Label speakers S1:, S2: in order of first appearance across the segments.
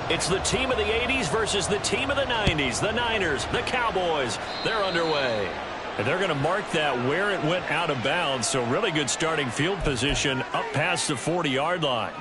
S1: It's the team of the 80s versus the team of the 90s. The Niners, the Cowboys, they're underway. And they're going to mark that where it went out of bounds. So really good starting field position up past the 40-yard line.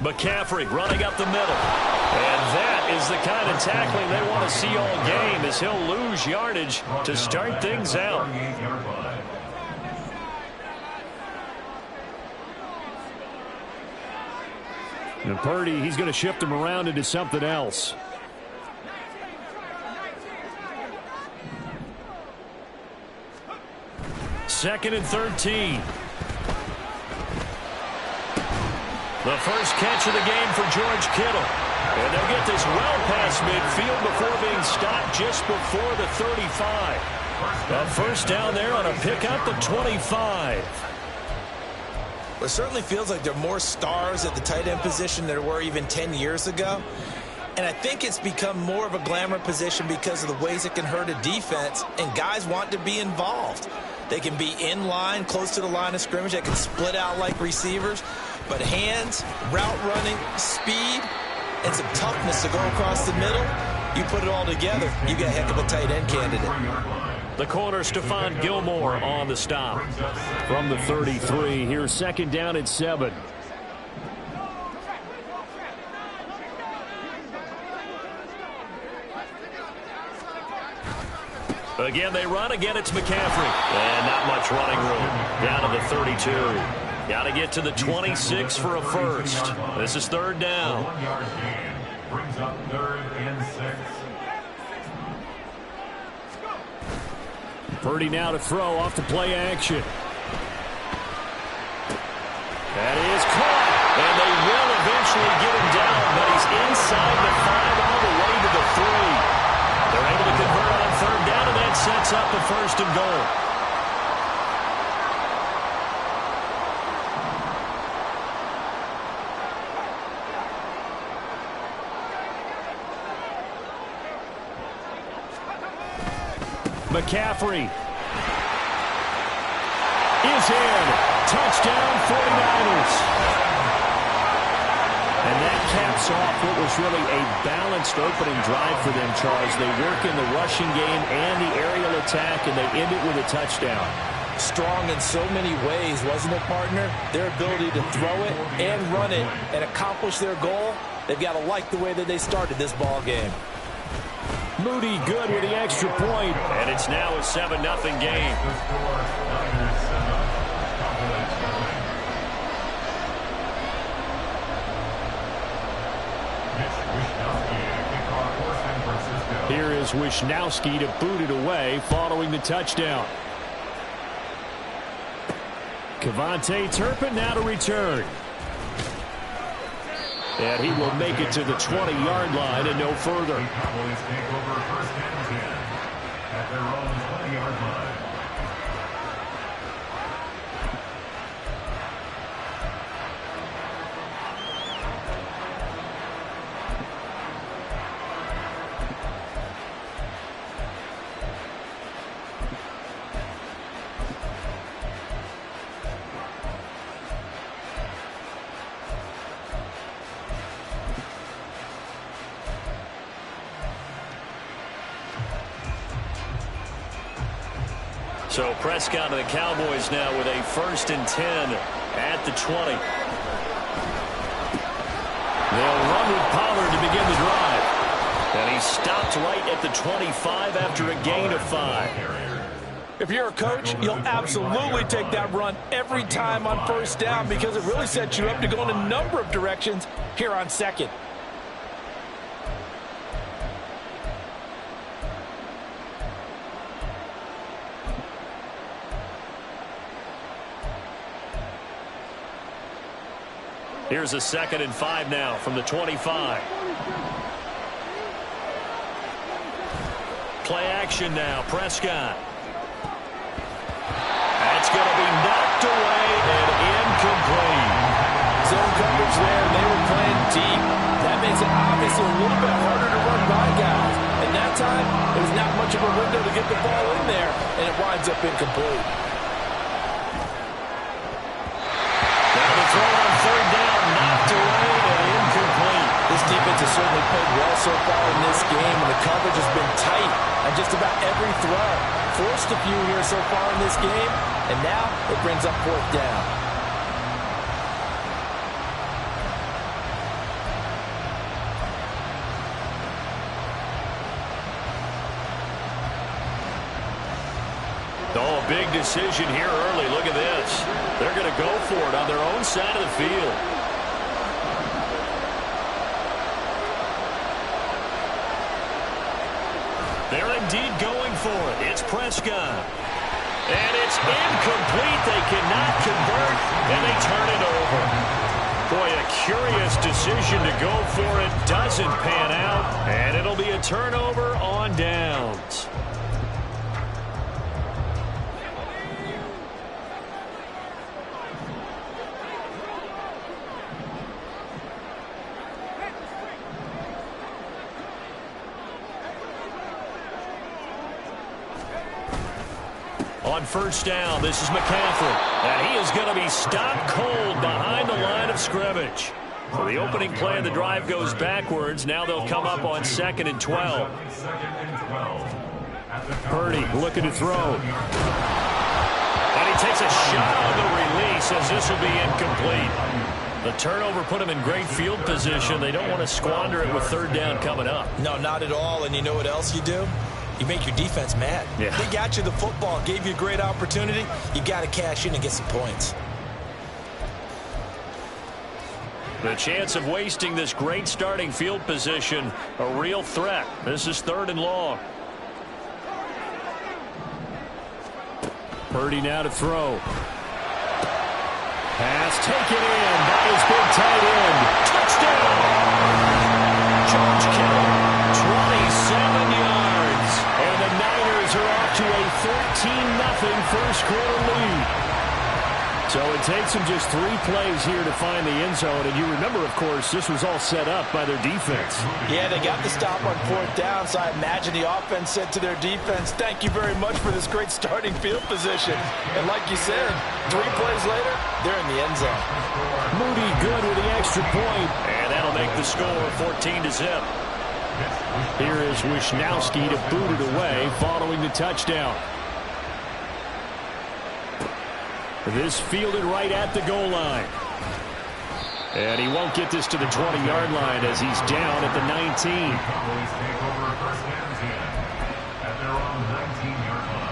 S1: McCaffrey running up the middle. And that is the kind of tackling they want to see all game, as he'll lose yardage to start things out.
S2: And Purdy, he's going to shift him around into something else.
S1: Second and 13. The first catch of the game for George Kittle. And they'll get this well past midfield before being stopped just before the 35. A first down there on a pickup at 25.
S3: Well, it certainly feels like there are more stars at the tight end position than there were even 10 years ago. And I think it's become more of a glamour position because of the ways it can hurt a defense, and guys want to be involved. They can be in line, close to the line of scrimmage. They can split out like receivers. But hands, route running, speed, and some toughness to go across the middle, you put it all together, you got a heck of a tight end candidate.
S1: The corner, Stephon Gilmore, on the stop.
S2: From the 33, here's second down and 7.
S1: Again, they run. Again, it's McCaffrey. And not much running room. Down to the 32. Got to get to the 26 for a first. This is third down.
S4: 1 yard gain brings up 3rd and 6.
S2: Purdy now to throw off the play action.
S1: That is caught. And they will eventually get him down, but he's inside the 5 all the way to the 3. They're able to convert on third down, and that sets up a first and goal.
S2: McCaffrey is in. Touchdown 49ers. And that caps off what was really a balanced opening drive for them, Charles. They work in the rushing game and the aerial attack, and they end it with a touchdown.
S3: Strong in so many ways, wasn't it, partner? Their ability to throw it and run it and accomplish their goal, they've got to like the way that they started this ball game.
S2: Moody good with the extra point.
S1: And it's now a 7-0 game.
S2: Here is Wishnowsky to boot it away following the touchdown. Kevontae Turpin now to return. And he will make it to the 20-yard line and no further.
S4: Cowboys take over first and 10 at their own 20-yard line.
S1: So Prescott and the Cowboys now with a 1st and 10 at the 20. They'll run with Pollard to begin the drive. And he stopped right at the 25 after a gain of 5.
S3: If you're a coach, you'll absolutely take that run every time on 1st down because it really sets you up to go in a number of directions here on 2nd.
S1: Here's a 2nd and 5 now from the 25. Play action now, Prescott. That's going to be knocked away and incomplete.
S3: Zone coverage there, they were playing deep. That makes it obviously a little bit harder to run by guys. And that time, it was not much of a window to get the ball in there, and it winds up incomplete.
S1: Now the throw on 3rd down, knocked away and incomplete.
S3: This defense has certainly played well so far in this game, and the coverage has been tight on just about every throw. Forced a few here so far in this game, and now it brings up 4th down.
S1: Oh, a big decision here early. Look at this. They're going to go for it on their own side of the field. They're indeed going for it. It's Prescott. And it's incomplete. They cannot convert, and they turn it over. Boy, a curious decision to go for it. Doesn't pan out, and it'll be a turnover on downs. On 1st down, this is McCaffrey. And he is going to be stopped cold behind the line of scrimmage. So the opening play of the drive goes backwards. Now they'll come up on 2nd and 12. Purdy looking to throw. And he takes a shot on the release as this will be incomplete. The turnover put him in great field position. They don't want to squander it with 3rd down coming up.
S3: No, not at all. And you know what else you do? You make your defense mad.
S1: Yeah.
S3: They got you the football, gave you a great opportunity. You got to cash in and get some points.
S1: The chance of wasting this great starting field position, a real threat. This is 3rd and long. Purdy now to throw. Pass taken in by his big tight end. Touchdown! George Kittle, 27 yards. And the Niners are off to a 13-0 first-quarter lead. So it takes them just 3 plays here to find the end zone. And you remember, of course, this was all set up by their defense.
S3: Yeah, they got the stop on 4th down, so I imagine the offense said to their defense, thank you very much for this great starting field position. And like you said, 3 plays later, they're in the end zone.
S1: Moody good with the extra point. And that'll make the score 14-0. Here is Wisnowski to boot it away following the touchdown. This fielded right at the goal line. And he won't get this to the 20-yard line as he's down at the 19.
S4: Cowboys take over 1st and 10 at their own 19-yard line.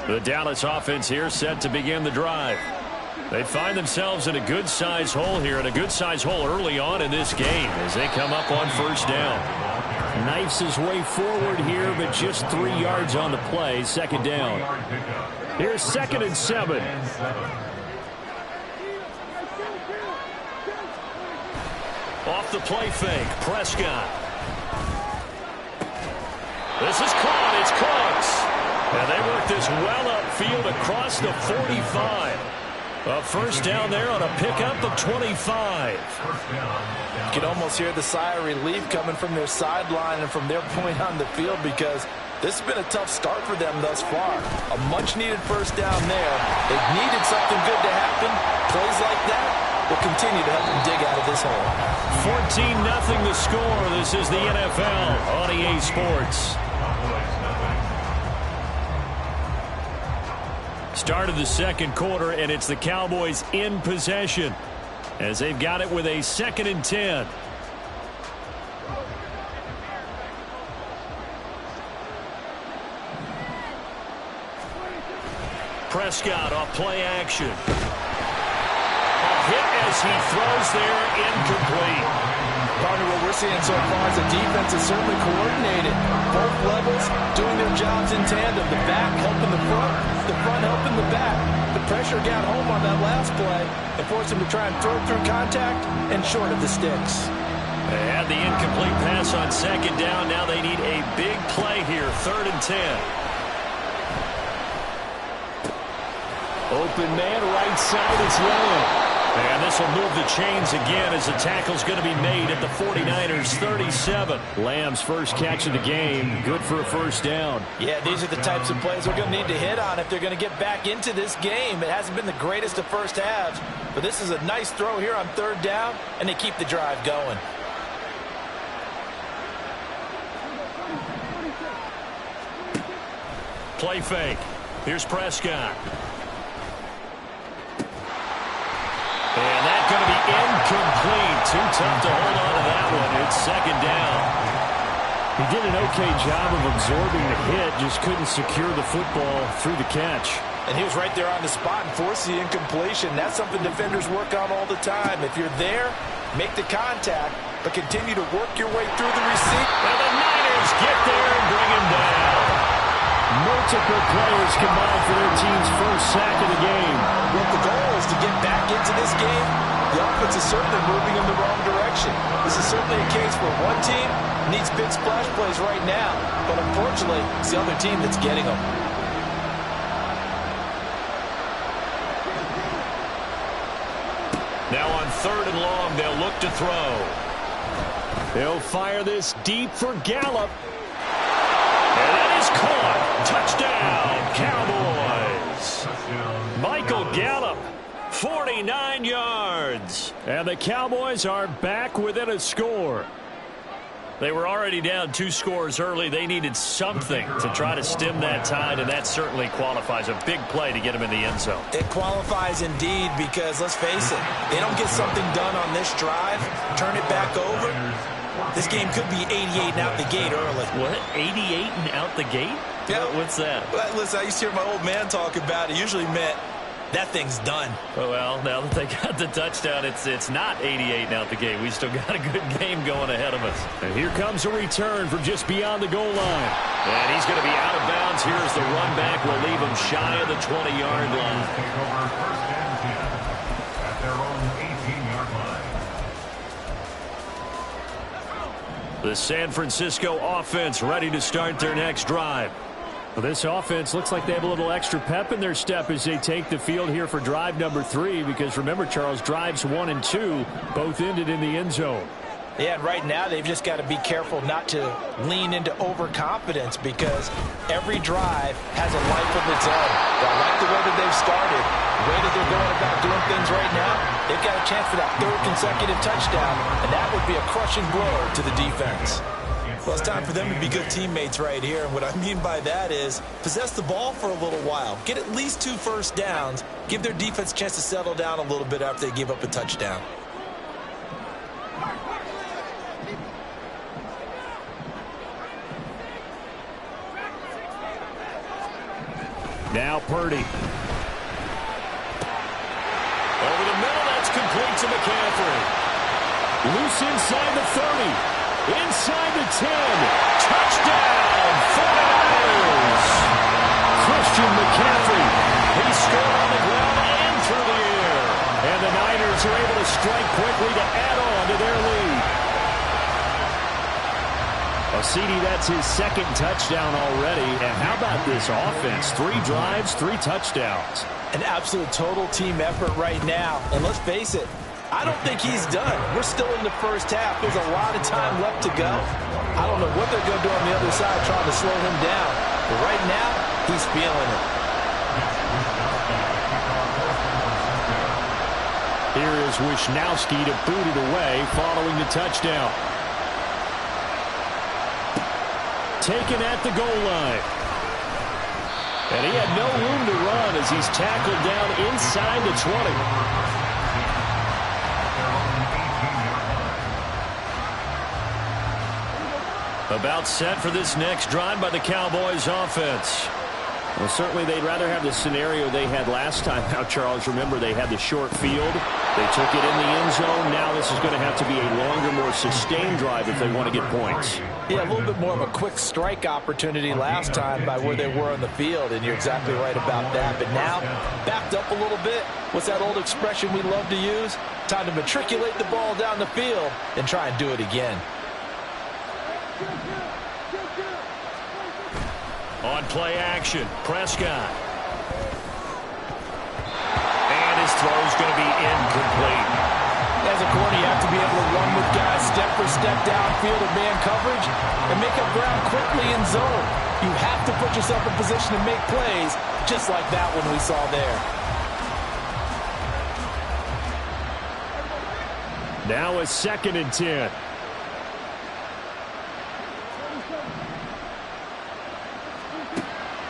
S1: The Dallas offense here set to begin the drive. They find themselves in a good-sized hole here, and a good-sized hole early on in this game as they come up on 1st down. Knifes his way forward here, but just 3 yards on the play. 2nd down. Here's 2nd and 7. Off the play fake, Prescott. This is caught. It's Cooks. And they work this well upfield across the 45. A first down there on a pickup of 25.
S3: You can almost hear the sigh of relief coming from their sideline and from their point on the field, because this has been a tough start for them thus far. A much-needed first down there. They've needed something good to happen. Plays like that will continue to help them dig out of this hole.
S1: 14-0 the score. This is the NFL on EA Sports. Start of the second quarter, and it's the Cowboys in possession as they've got it with a 2nd and 10. Prescott off play action. A hit as he throws there, incomplete.
S3: Partner, what we're seeing so far is the defense is certainly coordinated. Both levels doing their jobs in tandem. The back helping the front helping the back. The pressure got home on that last play and forced him to try and throw through contact and short of the sticks.
S1: They had the incomplete pass on 2nd down. Now they need a big play here, 3rd and 10. Open man, right side, it's Lamb. And this will move the chains again as the tackle's going to be made at the 49ers 37. Lamb's first catch of the game. Good for a first down.
S3: Yeah, these are the types of plays they're going to need to hit on if they're going to get back into this game. It hasn't been the greatest of first halves, but this is a nice throw here on 3rd down, and they keep the drive going.
S1: Play fake. Here's Prescott. And that's going to be incomplete. Too tough to hold on to that one. It's 2nd down.
S2: He did an okay job of absorbing the hit, just couldn't secure the football through the catch.
S3: And he was right there on the spot and forced the incompletion. That's something defenders work on all the time. If you're there, make the contact, but continue to work your way through the receipt.
S1: And the Niners get there and bring him down.
S2: Multiple players combined for their team's first sack of the game.
S3: Well, the goal is to get back into this game. The offense is certainly moving in the wrong direction. This is certainly a case where one team needs big splash plays right now, but unfortunately, it's the other team that's getting them.
S1: Now on 3rd and long, they'll look to throw. They'll fire this deep for Gallup. And that is caught. Touchdown, Cowboys. Michael Gallup, 49 yards. And the Cowboys are back within a score. They were already down 2 scores early. They needed something to try to stem that tide, and that certainly qualifies. A big play to get them in the end zone.
S3: It qualifies indeed, because let's face it, they don't get something done on this drive, turn it back over, this game could be 88 and out the gate early.
S1: What? 88 and out the gate?
S3: Yeah.
S1: What's that?
S3: Well, listen, I used to hear my old man talk about it. Usually meant that thing's done.
S1: Oh, well, now that they got the touchdown, it's not 88 and out the gate. We still got a good game going ahead of us.
S2: And here comes a return from just beyond the goal line.
S1: And he's going to be out of bounds. Here's the run back. We'll leave him shy of the 20-yard line.
S4: Take over 1st and 10 at their own 18-yard line.
S1: The San Francisco offense ready to start their next drive.
S2: Well, this offense looks like they have a little extra pep in their step as they take the field here for drive number 3, because remember, Charles, drives 1 and 2 both ended in the end zone.
S3: Yeah, and right now they've just got to be careful not to lean into overconfidence, because every drive has a life of its own. But I like the way that they've started, the way that they're going about doing things right now. They've got a chance for that 3rd consecutive touchdown, and that would be a crushing blow to the defense. Well, it's time for them to be good teammates right here. And what I mean by that is possess the ball for a little while. Get at least 2 first downs. Give their defense a chance to settle down a little bit after they give up a touchdown.
S2: Now Purdy.
S1: Over the middle, that's complete to McCaffrey.
S2: Loose inside the 30. Inside the 10.
S1: Touchdown, 49ers.
S2: Christian McCaffrey.
S1: He scored on the ground and through the air.
S2: And the Niners are able to strike quickly to add on to their lead. Well, CD, that's his second touchdown already. And how about this offense? 3 drives, 3 touchdowns.
S3: An absolute total team effort right now. And let's face it, I don't think he's done. We're still in the first half. There's a lot of time left to go. I don't know what they're going to do on the other side trying to slow him down. But right now, he's feeling it.
S2: Here is Wisnowski to boot it away following the touchdown. Taken at the goal line. And he had no room to run as he's tackled down inside the 20. About set for this next drive by the Cowboys offense. Well, certainly they'd rather have the scenario they had last time. Now, Charles, remember they had the short field. They took it in the end zone. Now this is going to have to be a longer, more sustained drive if they want to get points.
S3: Yeah, a little bit more of a quick strike opportunity last time by where they were on the field, and you're exactly right about that. But now, backed up a little bit. What's that old expression we love to use? Time to matriculate the ball down the field and try and do it again.
S1: On play action, Prescott. And his throw is going to be incomplete.
S3: As a corner, you have to be able to run with guys step for step downfield in man coverage and make up ground quickly in zone. You have to put yourself in position to make plays, just like that one we saw there.
S2: Now a 2nd and 10.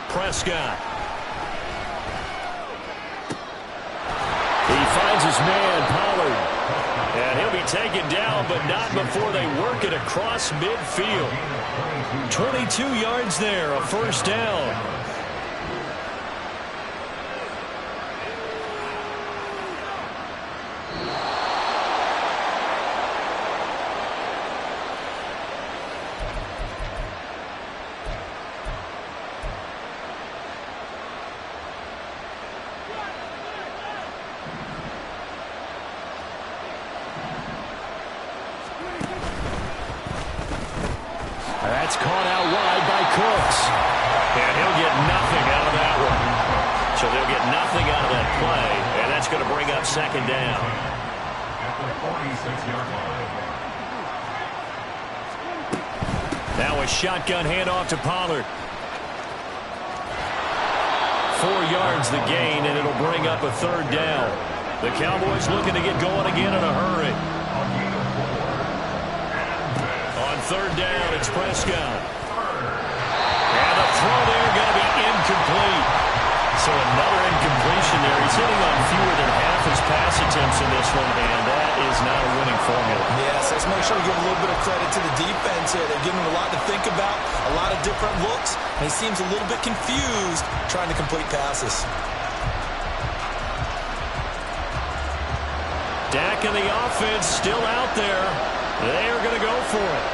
S1: Prescott.
S2: He finds his man, Pollard. And he'll be taken down, but not before they work it across midfield.
S1: 22 yards there, a first down.
S2: That's caught out wide by Cooks.
S1: And he'll get nothing out of that one. So they'll get nothing out of that play, and that's going to bring up 2nd down.
S2: Now a shotgun handoff to Pollard. 4 yards the gain, and it'll bring up a 3rd down. The Cowboys looking to get going again in a hurry. On 3rd down, it's Prescott. And the throw there going to be incomplete. So another incompletion there. He's hitting on fewer than half his pass attempts in this one, and that is not a winning formula.
S3: Yes, let's make sure we give a little bit of credit to the defense here. They're giving him a lot to think about, a lot of different looks, and he seems a little bit confused trying to complete passes.
S2: Dak and the offense still out there. They are going to go for it.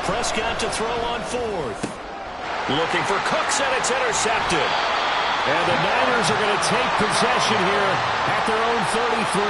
S1: Prescott to throw on 4th. Looking for Cooks, and it's intercepted.
S2: And the Niners are going to take possession here at their own 33.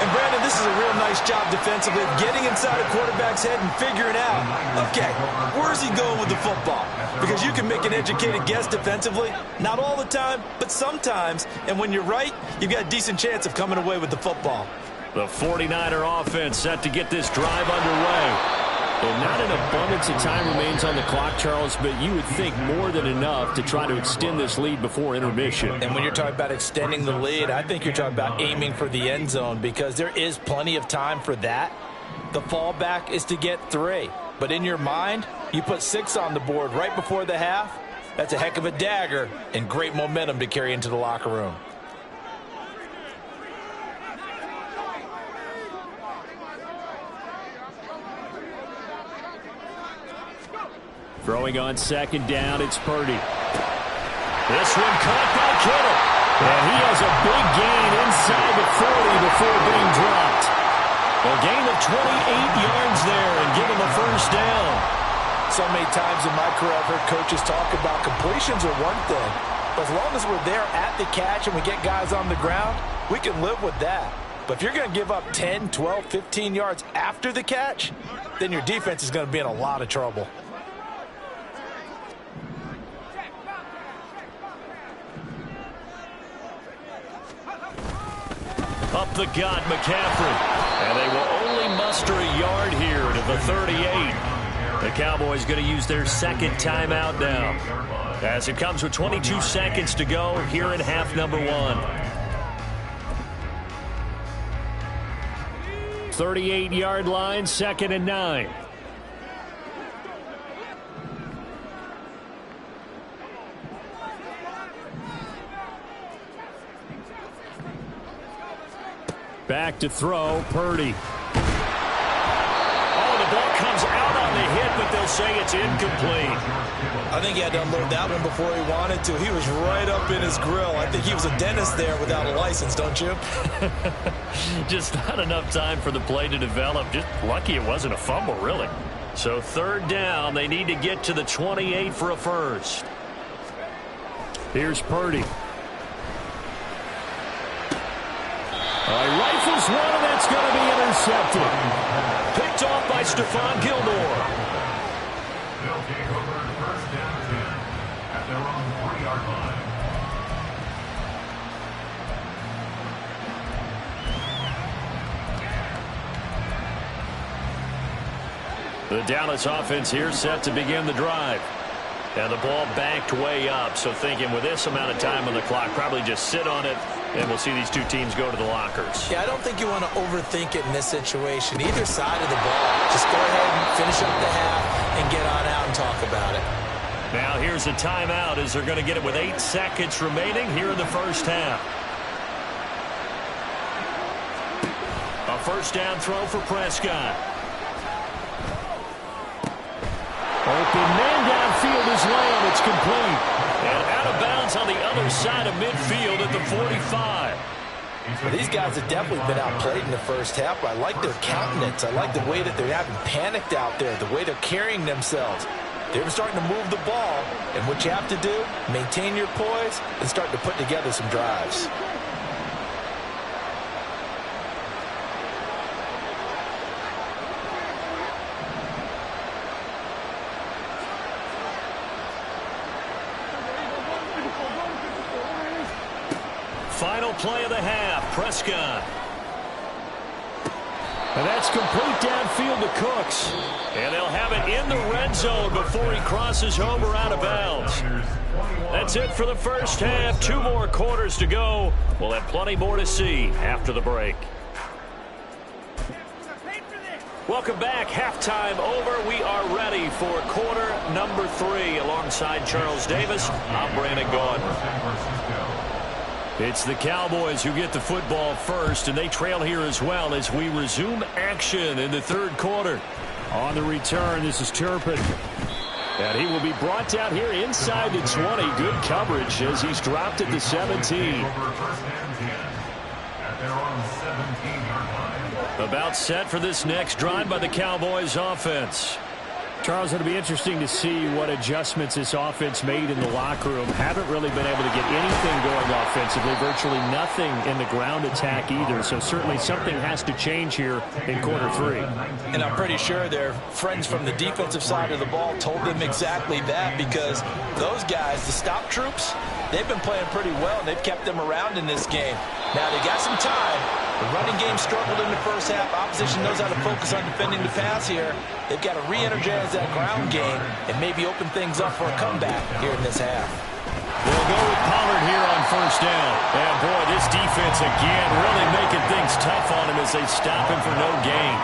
S3: And Brandon, this is a real nice job defensively of getting inside a quarterback's head and figuring out, okay, where's he going with the football? Because you can make an educated guess defensively, not all the time, but sometimes. And when you're right, you've got a decent chance of coming away with the football.
S2: The 49er offense set to get this drive underway. And not an abundance of time remains on the clock, Charles, but you would think more than enough to try to extend this lead before intermission.
S3: And when you're talking about extending the lead, I think you're talking about aiming for the end zone because there is plenty of time for that. The fallback is to get 3. But in your mind, you put 6 on the board right before the half. That's a heck of a dagger and great momentum to carry into the locker room.
S2: Throwing on 2nd down, it's Purdy. This one caught by Kittle. And he has a big gain inside the 40 before being dropped. A gain of 28 yards there and give him a first down.
S3: So many times in my career I've heard coaches talk about completions are one thing, As long as we're there at the catch and we get guys on the ground, we can live with that. But if you're going to give up 10, 12, 15 yards after the catch, then your defense is going to be in a lot of trouble.
S1: Up the gut, McCaffrey. And they will only muster a yard here to the 38. The Cowboys going to use their second timeout now, as it comes with 22 seconds to go here in half number 1.
S2: 38-yard line, 2nd and 9. Back to throw, Purdy.
S1: Oh, the ball comes out on the hit, but they'll say it's incomplete.
S3: I think he had to unload that one before he wanted to. He was right up in his grill. I think he was a dentist there without a license, don't you?
S1: Just not enough time for the play to develop. Just lucky it wasn't a fumble, really. So 3rd down, they need to get to the 28 for a first.
S2: Here's Purdy. Rifles one, and that's going to be intercepted.
S1: Picked off by Stephon Gilmore.
S4: They'll take over 1st down 10 at their own 3-yard line.
S1: The Dallas offense here set to begin the drive. And the ball backed way up, so thinking with this amount of time on the clock, probably just sit on it, and we'll see these two teams go to the lockers.
S3: Yeah, I don't think you want to overthink it in this situation. Either side of the ball. Just go ahead and finish up the half and get on out and talk about it.
S1: Now here's a timeout as they're going to get it with 8 seconds remaining here in the first half. A first down throw for Prescott.
S2: Open man downfield is Lamb. It's complete.
S1: And out of bounds on the other side of midfield at the 45.
S3: Well, these guys have definitely been outplayed in the first half. I like their countenance. I like the way that they're having panicked out there, the way they're carrying themselves. They're starting to move the ball, and what you have to do, maintain your poise and start to put together some drives.
S1: Final play of the half, Prescott.
S2: And that's complete downfield to Cooks.
S1: And they'll have it in the red zone before he crosses over out of bounds. That's it for the first half. 2 more quarters to go. We'll have plenty more to see after the break. Welcome back. Halftime over. We are ready for quarter number 3. Alongside Charles Davis, I'm Brandon Gaudin.
S2: It's the Cowboys who get the football first, and they trail here as well as we resume action in the 3rd quarter. On the return, this is Turpin. And he will be brought down here inside the 20. Good coverage as he's dropped at the 17.
S1: About set for this next drive by the Cowboys offense.
S2: Charles, it'll be interesting to see what adjustments this offense made in the locker room. Haven't really been able to get anything going offensively. Virtually nothing in the ground attack either. So certainly something has to change here in quarter 3.
S3: And I'm pretty sure their friends from the defensive side of the ball told them exactly that, because those guys, the stop troops, they've been playing pretty well. They've kept them around in this game. Now they got some time. The running game struggled in the first half. Opposition knows how to focus on defending the pass here. They've got to re-energize that ground game and maybe open things up for a comeback here in this half.
S1: They'll go with Pollard here on first down. And boy, this defense again really making things tough on him as they stop him for no gain.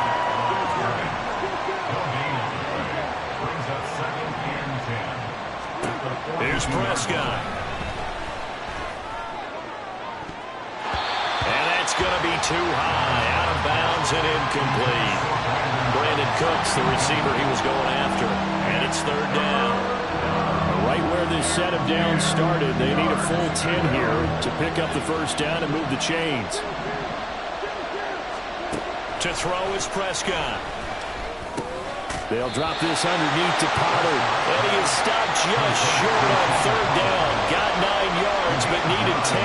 S1: Here's Prescott. Going to be too high, out of bounds and incomplete. Brandon Cooks, the receiver he was going after, and it's 3rd down.
S2: Right where this set of downs started, they need a full 10 here to pick up the first down and move the chains.
S1: To throw is Prescott.
S2: They'll drop this underneath to Pollard.
S1: And he is stopped just short on 3rd down. Got 9 yards. yards, but needed 10.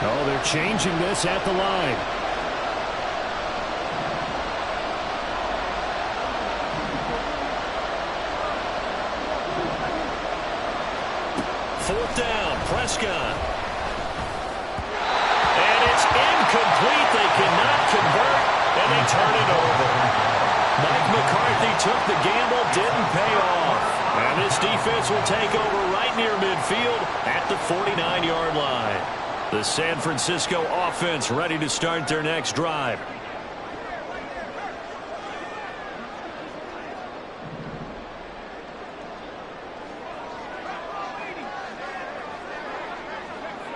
S2: Oh, they're changing this at the line.
S1: Fourth down, Prescott. And it's incomplete. They cannot convert, and they turn it over. Mike McCarthy took the gamble, didn't pay off. And this defense will take over right near midfield at the 49-yard line. The San Francisco offense ready to start their next drive.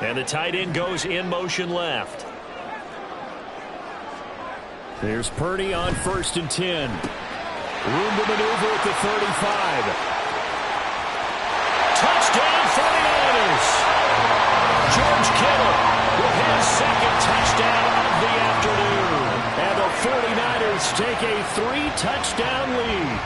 S1: And the tight end goes in motion left.
S2: There's Purdy on 1st and 10.
S1: Room to maneuver at the 35. Touchdown 49ers. George Kittle with his second touchdown of the afternoon. And the 49ers take a 3-touchdown lead.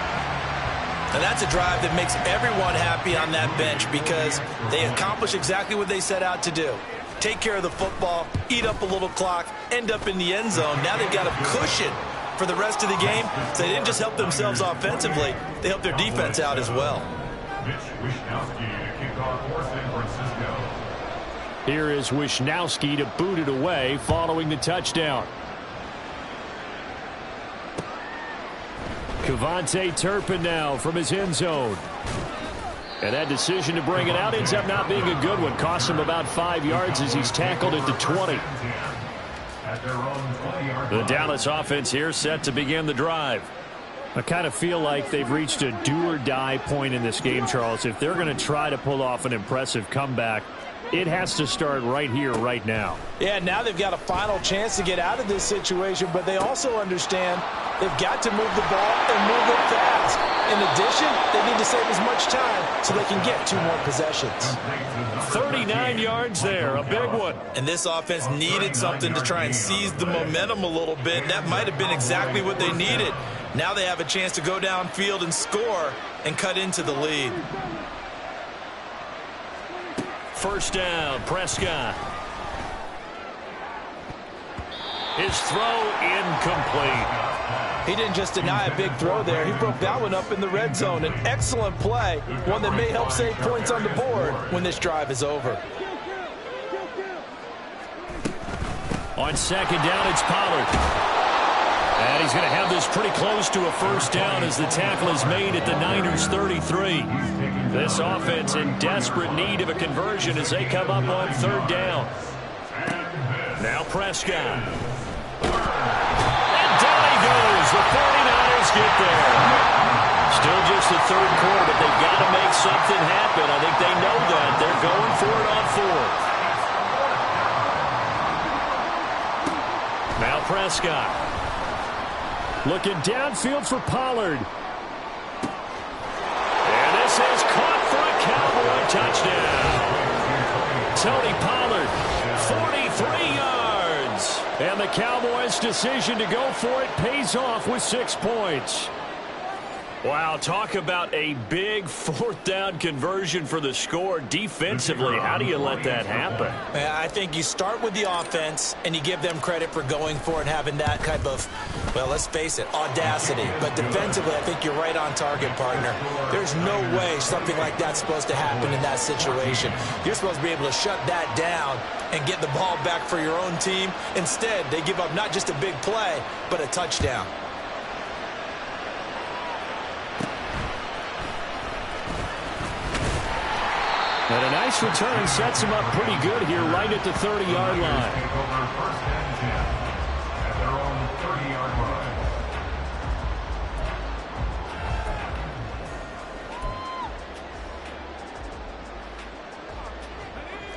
S3: And that's a drive that makes everyone happy on that bench because they accomplish exactly what they set out to do. Take care of the football, eat up a little clock, end up in the end zone. Now they've got a cushion for the rest of the game. So they didn't just help themselves offensively, they helped their defense out as well.
S2: Here is Wishnowski to boot it away following the touchdown. Kevontae Turpin now from his end zone. And that decision to bring it out ends up not being a good one. Cost him about 5 yards as he's tackled at the 20.
S1: The Dallas offense here set to begin the drive.
S2: I kind of feel like they've reached a do-or-die point in this game, Charles. If they're going to try to pull off an impressive comeback, it has to start right here, right now.
S3: Yeah, now they've got a final chance to get out of this situation, but they also understand they've got to move the ball and move it fast. In addition, they need to save as much time so they can get 2 more possessions.
S1: 39 yards there, a big one.
S3: And this offense needed something to try and seize the momentum a little bit. That might have been exactly what they needed. Now they have a chance to go downfield and score and cut into the lead.
S1: First down, Prescott. His throw incomplete.
S3: He didn't just deny a big throw there. He broke that one up in the red zone. An excellent play, one that may help save points on the board when this drive is over.
S1: On second down, it's Pollard. And he's going to have this pretty close to a first down as the tackle is made at the Niners' 33. This offense in desperate need of a conversion as they come up on third down. Now Prescott. And down he goes. The 49ers get there. Still just the third quarter, but they've got to make something happen. I think they know that. They're going for it on fourth. Now Prescott.
S2: Looking downfield for Pollard.
S1: And this is caught for a Cowboy touchdown. Tony Pollard, 43 yards.
S2: And the Cowboys' decision to go for it pays off with 6 points.
S1: Wow, talk about a big fourth down conversion for the score. Defensively, how do you let that happen?
S3: I think you start with the offense and you give them credit for going for it and having that type of, well, let's face it, audacity. But defensively, I think you're right on target, partner. There's no way something like that's supposed to happen in that situation. You're supposed to be able to shut that down and get the ball back for your own team. Instead, they give up not just a big play, but a touchdown.
S2: And a nice return sets him up pretty good here right at the 30-yard line.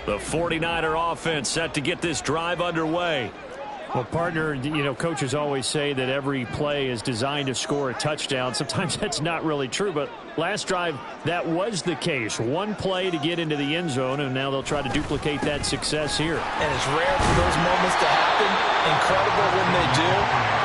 S1: The 49er offense set to get this drive underway.
S2: Well, partner, you know, coaches always say that every play is designed to score a touchdown. Sometimes that's not really true, but last drive, that was the case. One play to get into the end zone, and now they'll try to duplicate that success here.
S3: And it's rare for those moments to happen. Incredible when they do.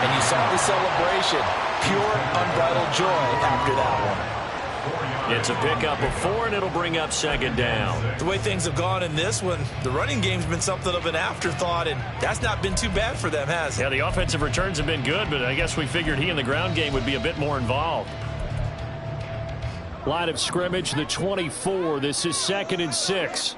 S3: And you saw the celebration. pure, unbridled joy after that one.
S1: It's a pickup of 4, and it'll bring up second down.
S3: The way things have gone in this one, the running game's been something of an afterthought, and that's not been too bad for them, has it?
S1: Yeah, the offensive returns have been good, but I guess we figured he in the ground game would be a bit more involved.
S2: Line of scrimmage, the 24. This is 2nd and 6.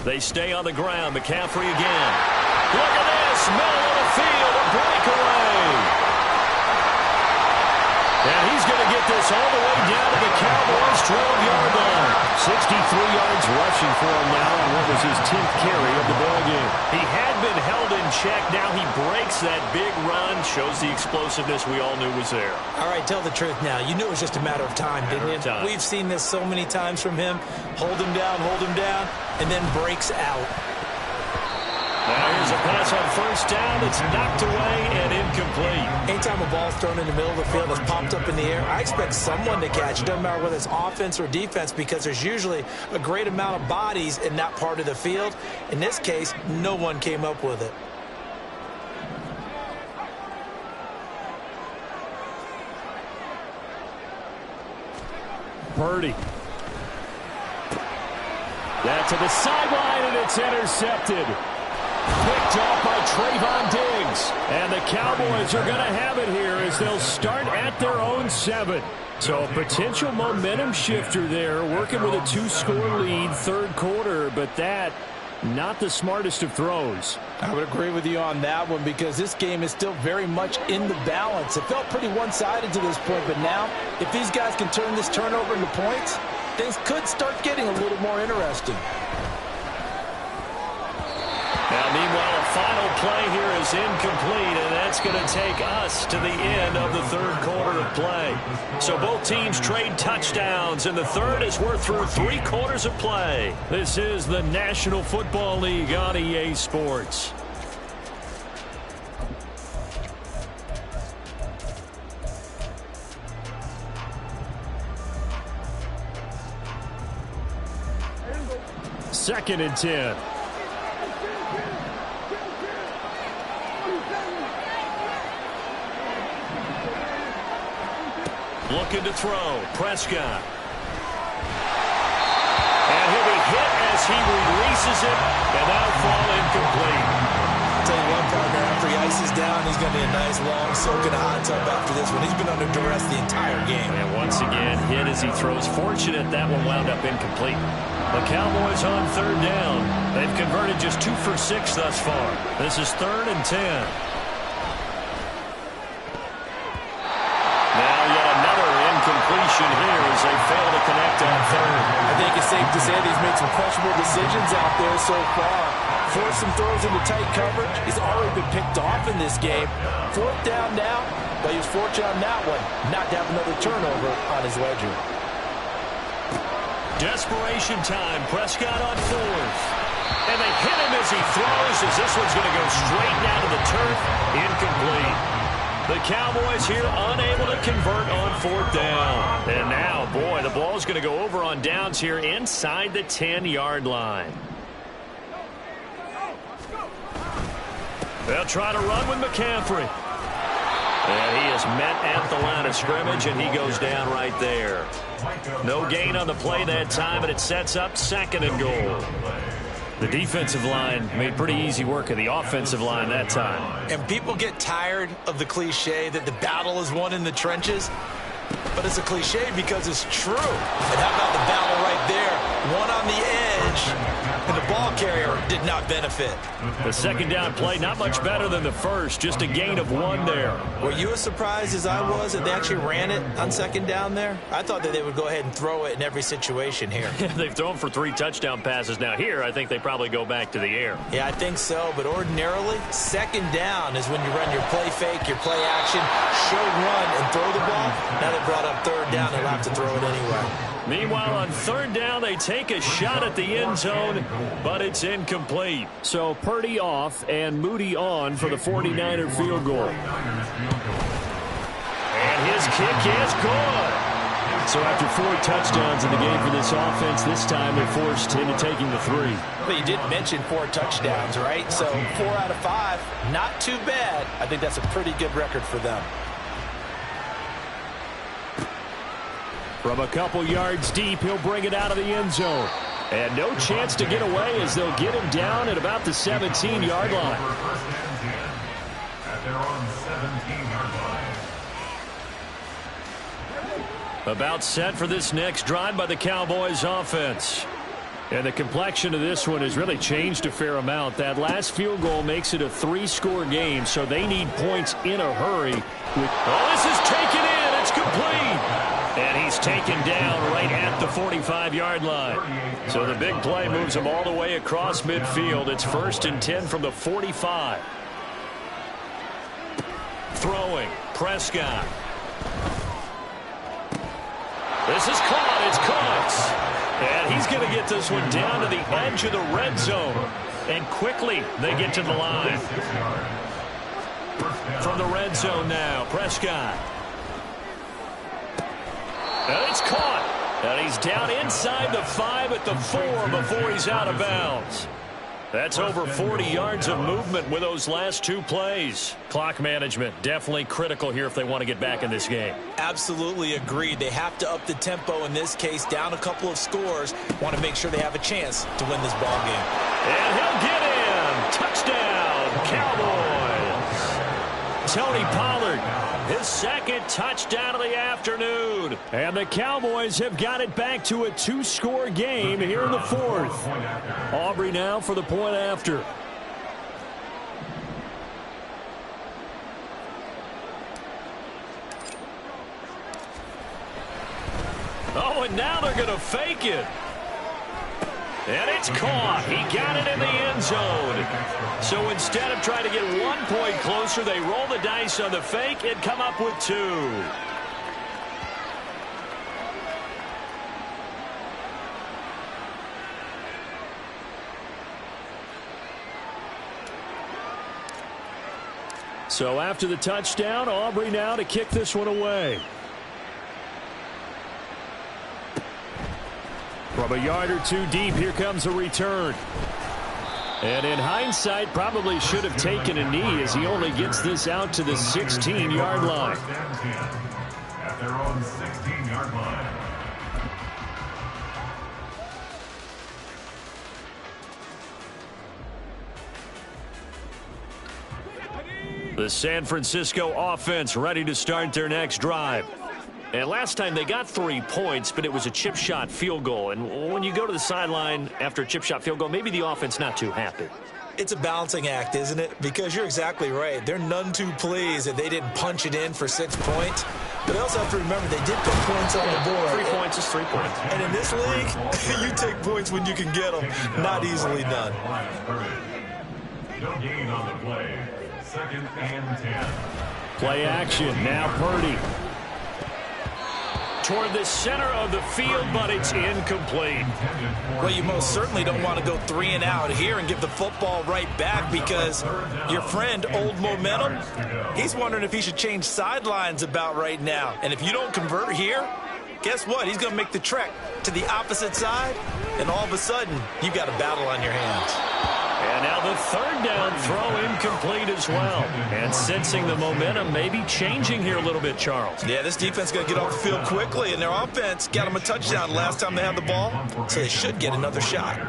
S1: They stay on the ground. McCaffrey again. Look at this. Middle of the field. A breakaway. And he's going to get this all the way down to the Cowboys' 12-yard line. 63 yards rushing for him now on what was his 10th carry of the ballgame. He had been held in check. Now he breaks that big run. Shows the explosiveness we all knew was there.
S3: All right, tell the truth now. You knew it was just a matter of time, didn't you? We've seen this so many times from him. Hold him down, and then breaks out.
S1: Now here's a pass on first down. It's knocked away and incomplete.
S3: Anytime a ball's thrown in the middle of the field that's popped up in the air, I expect someone to catch it. Doesn't matter whether it's offense or defense, because there's usually a great amount of bodies in that part of the field. In this case, no one came up with it.
S2: Purdy. That to the sideline, and it's intercepted. Picked off by Trayvon Diggs. And the Cowboys are going to have it here as they'll start at their own 7. So a potential momentum shifter there, working with a 2-score lead, third quarter, but that, not the smartest of throws.
S5: I would agree with you on that one, because this game is still very much in the balance. It felt pretty one-sided to this point, but now, if these guys can turn this turnover into points, things could start getting a little more interesting.
S1: Now, meanwhile, a final play here is incomplete, and that's going to take us to the end of the third quarter of play. So both teams trade touchdowns in the third as we're through 3 quarters of play.
S2: This is the National Football League on EA Sports. Second and 10.
S1: Looking to throw. Prescott. And he'll be hit as he releases it, and that'll fall incomplete.
S3: I'll tell you one, partner, after he ices down, he's going to be a nice, long soak in a hot tub after this one. He's been under duress the entire game.
S1: And once again, hit as he throws. Fortunate that one wound up incomplete. The Cowboys on third down. They've converted just 2 for 6 thus far. This is 3rd and 10. Completion here as they fail to connect on third.
S5: I think it's safe to say that he's made some questionable decisions out there so far. Forced some throws into tight coverage. He's already been picked off in this game. 4th down now, but he was fortunate on that one not to have another turnover on his ledger.
S1: Desperation time. Prescott on 4th. And they hit him as he throws, as this one's going to go straight down to the turf. Incomplete. The Cowboys here unable to convert on 4th down. And now, boy, the ball's going to go over on downs here inside the 10-yard line. They'll try to run with McCaffrey. And he is met at the line of scrimmage, and he goes down right there. No gain on the play that time, and it sets up 2nd and goal. The defensive line made pretty easy work of the offensive line that time.
S3: And people get tired of the cliche that the battle is won in the trenches. But it's a cliche because it's true. And how about the battle right there? One on the edge, and the ball carrier did not benefit.
S1: The second down play, not much better than the first. Just a gain of 1 there.
S3: Were you as surprised as I was that they actually ran it on second down there? I thought that they would go ahead and throw it in every situation here.
S1: They've thrown for 3 touchdown passes. Now here, I think they probably go back to the air.
S3: Yeah, I think so. But ordinarily, second down is when you run your play fake, your play action, show run, and throw the ball. Now they brought up third down. They'll have to throw it anyway.
S1: Meanwhile, on third down, they take a shot at the end zone, but it's incomplete.
S2: So Purdy off and Moody on for the 49er field goal.
S1: And his kick is good. So after 4 touchdowns in the game for this offense, this time they're forced into taking the 3.
S5: Well, you did mention 4 touchdowns, right? So 4 out of 5, not too bad. I think that's a pretty good record for them.
S1: From a couple yards deep, he'll bring it out of the end zone. And no chance to get away as they'll get him down at about the 17-yard line.
S4: At their own 17-yard line.
S1: About set for this next drive by the Cowboys offense. And the complexion of this one has really changed a fair amount. That last field goal makes it a 3-score game, so they need points in a hurry. Oh, this is taken in. It's complete. And he's taken down right at the 45-yard line. So the big play moves him all the way across midfield. It's 1st and 10 from the 45. Throwing. Prescott. This is caught. It's caught. And he's going to get this one down to the edge of the red zone. And quickly they get to the line. From the red zone now, Prescott. And it's caught. And he's down inside the 5 at the 4 before he's out of bounds. That's over 40 yards of movement with those last 2 plays. Clock management definitely critical here if they want to get back in this game.
S3: Absolutely agreed. They have to up the tempo in this case, down a couple of scores. Want to make sure they have a chance to win this ball game.
S1: And he'll get in. Touchdown, Cowboys. Tony Pollard, his 2nd touchdown of the afternoon. And the Cowboys have got it back to a 2-score game here in the 4th. Aubrey now for the point after. Oh, and now they're going to fake it. And it's caught. He got it in the end zone. So instead of trying to get 1 point closer, they roll the dice on the fake and come up with 2. So after the touchdown, Aubrey now to kick this one away. From a yard or 2 deep, here comes a return. And in hindsight, probably should have taken a knee as he only gets this out to the 16-yard line.
S4: At their own 16-yard line.
S1: The San Francisco offense ready to start their next drive. And last time they got 3 points, but it was a chip shot field goal. And when you go to the sideline after a chip shot field goal, maybe the offense not too happy.
S3: It's a balancing act, isn't it? Because you're exactly right. They're none too pleased that they didn't punch it in for 6 points. But they also have to remember they did put points on the board.
S1: 3 points is 3 points.
S3: And in this league, you take points when you can get them. Not easily done.
S4: No gain on the play. 2nd and 10.
S1: Play action. Now Purdy. Toward the center of the field, but it's incomplete.
S3: Well, you most certainly don't want to go 3 and out here and give the football right back because your friend, Old Momentum, he's wondering if he should change sidelines about right now. And if you don't convert here, guess what? He's going to make the trek to the opposite side, and all of a sudden, you've got a battle on your hands.
S1: And now the 3rd down throw incomplete as well. And sensing the momentum may be changing here a little bit, Charles.
S3: Yeah, this defense is going to get off the field quickly, and their offense got them a touchdown last time they had the ball, so they should get another shot.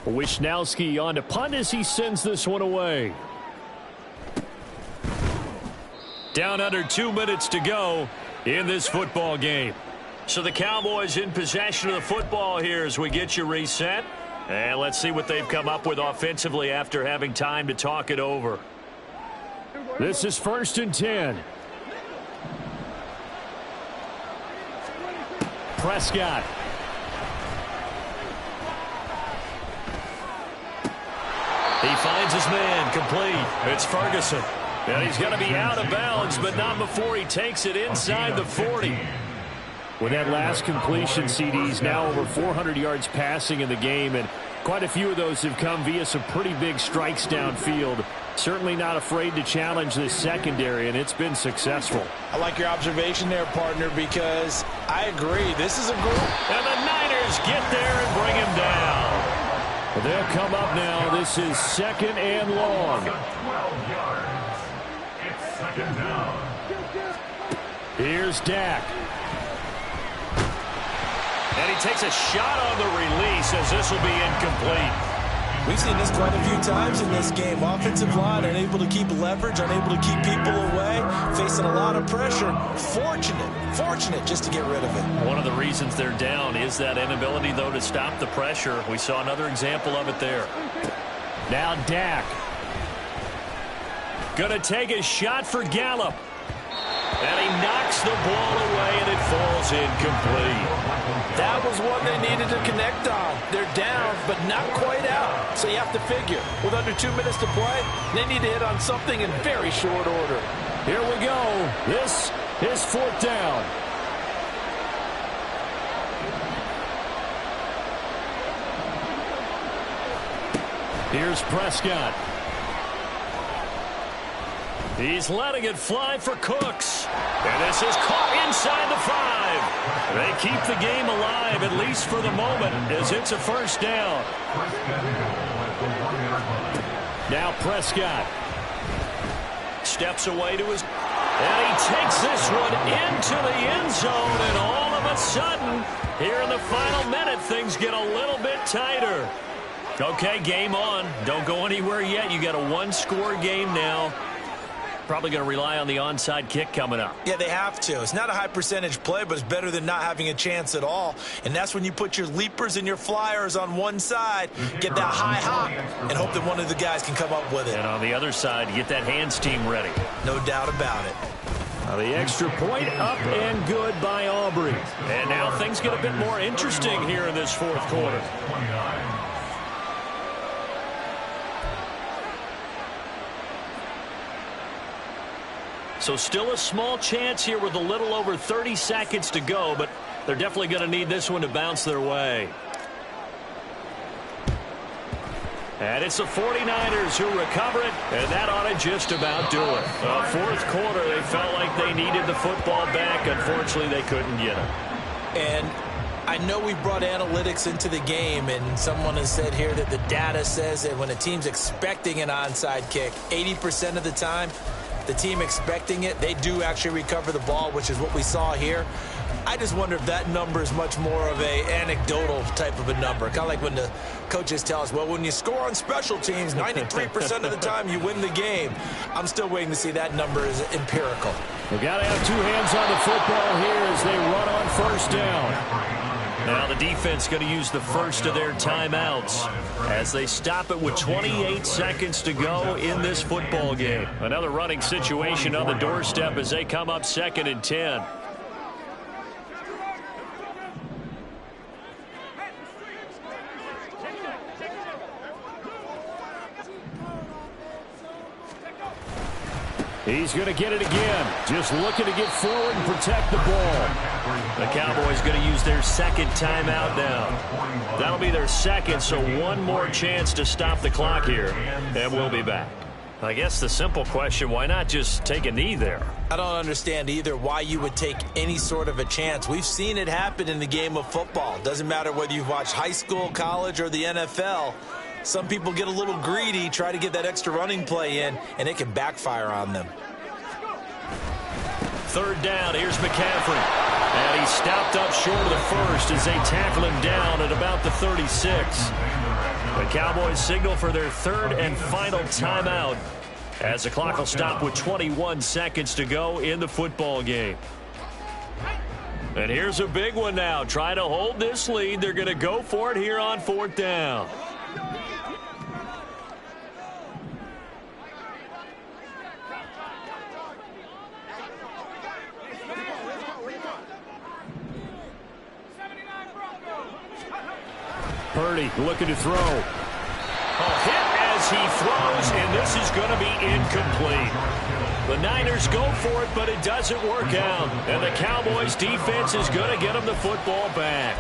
S1: Wisnowski on to punt as he sends this one away. Down under 2 minutes to go in this football game. So the Cowboys in possession of the football here as we get you reset. And let's see what they've come up with offensively after having time to talk it over. This is 1st and 10. Prescott. He finds his man complete. It's Ferguson. And he's going to be out of bounds, but not before he takes it inside the 40. With that last completion, CD's now over 400 yards passing in the game, and
S2: Quite a few of those have come via some pretty big strikes downfield. Certainly not afraid to challenge this secondary, and it's been successful.
S5: I like your observation there, partner, because I agree. This is a group.
S1: And the Niners get there and bring him down.
S2: Well, they'll come up now. This is 2nd and long.
S4: 12 yards. It's 2nd down.
S2: Here's Dak.
S1: And he takes a shot on the release as this will be incomplete.
S3: We've seen this quite a few times in this game. Offensive line unable to keep leverage, unable to keep people away, facing a lot of pressure. Fortunate just to get rid of it.
S1: One of the reasons they're down is that inability, though, to stop the pressure. We saw another example of it there.
S2: Now Dak.
S1: Gonna take a shot for Gallup. And he knocks the ball away, and it falls incomplete.
S5: That was one they needed to connect on. They're down, but not quite out. So you have to figure, with under 2 minutes to play, they need to hit on something in very short order.
S2: Here we go. This is 4th down. Here's Prescott.
S1: He's letting it fly for Cooks. And this is caught inside the 5. They keep the game alive, at least for the moment, as it's a 1st down.
S2: Now Prescott.
S1: Steps away to his... And he takes this one into the end zone, and all of a sudden, here in the final minute, things get a little bit tighter. Okay, game on. Don't go anywhere yet. You got a 1-score game now. Probably going to rely on the onside kick coming up.
S3: Yeah, they have to. It's not a high percentage play, but it's better than not having a chance at all. And that's when you put your leapers and your flyers on one side, get that high hop, and hope that one of the guys can come up with it.
S1: And on the other side, get that hands team ready.
S3: No doubt about it.
S2: Now the extra point up and good by Aubrey.
S1: And now things get a bit more interesting here in this 4th quarter. So still a small chance here with a little over 30 seconds to go, but they're definitely going to need this one to bounce their way. And it's the 49ers who recover it, and that ought to just about do it. 4th quarter, they felt like they needed the football back. Unfortunately, they couldn't get it.
S3: And I know we brought analytics into the game, and someone has said here that the data says that when a team's expecting an onside kick, 80% of the time, the team expecting it, they do actually recover the ball, which is what we saw here. I just wonder if that number is much more of a anecdotal type of a number. Kind of like when the coaches tell us, well, when you score on special teams, 93% of the time you win the game. I'm still waiting to see that number is empirical.
S2: We've got to have 2 hands on the football here as they run on 1st down.
S1: Now the defense going to use the first of their timeouts as they stop it with 28 seconds to go in this football game. Another running situation on the doorstep as they come up 2nd and 10.
S2: He's going to get it again. Just looking to get forward and protect the ball.
S1: The Cowboys going to use their 2nd timeout now. That'll be their 2nd, so one more chance to stop the clock here, and we'll be back. I guess the simple question, why not just take a knee there?
S3: I don't understand either why you would take any sort of a chance. We've seen it happen in the game of football. Doesn't matter whether you've watched high school, college, or the NFL. Some people get a little greedy, try to get that extra running play in, and it can backfire on them.
S1: 3rd down, here's McCaffrey. And he's stopped up short of the 1st as they tackle him down at about the 36. The Cowboys signal for their 3rd and final timeout as the clock will stop with 21 seconds to go in the football game. And here's a big one now. Trying to hold this lead. They're going to go for it here on 4th down.
S2: Purdy looking to throw.
S1: A hit as he throws, and this is going to be incomplete. The Niners go for it, but it doesn't work out. And the Cowboys defense is going to get them the football back.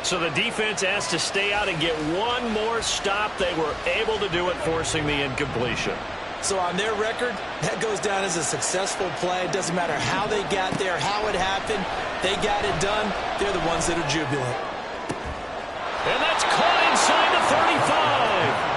S1: So the defense asked to stay out and get one more stop. They were able to do it, forcing the incompletion.
S3: So on their record, that goes down as a successful play. It doesn't matter how they got there, how it happened. They got it done. They're the ones that are jubilant.
S1: And that's caught inside the 35.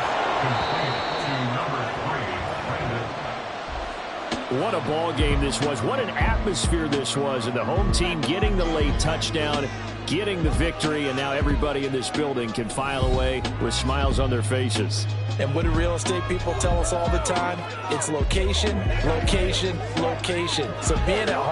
S1: What a ball game this was. What an atmosphere this was. And the home team getting the late touchdown, getting the victory, and now everybody in this building can file away with smiles on their faces.
S5: And what do real estate people tell us all the time? It's location, location, location. So being at home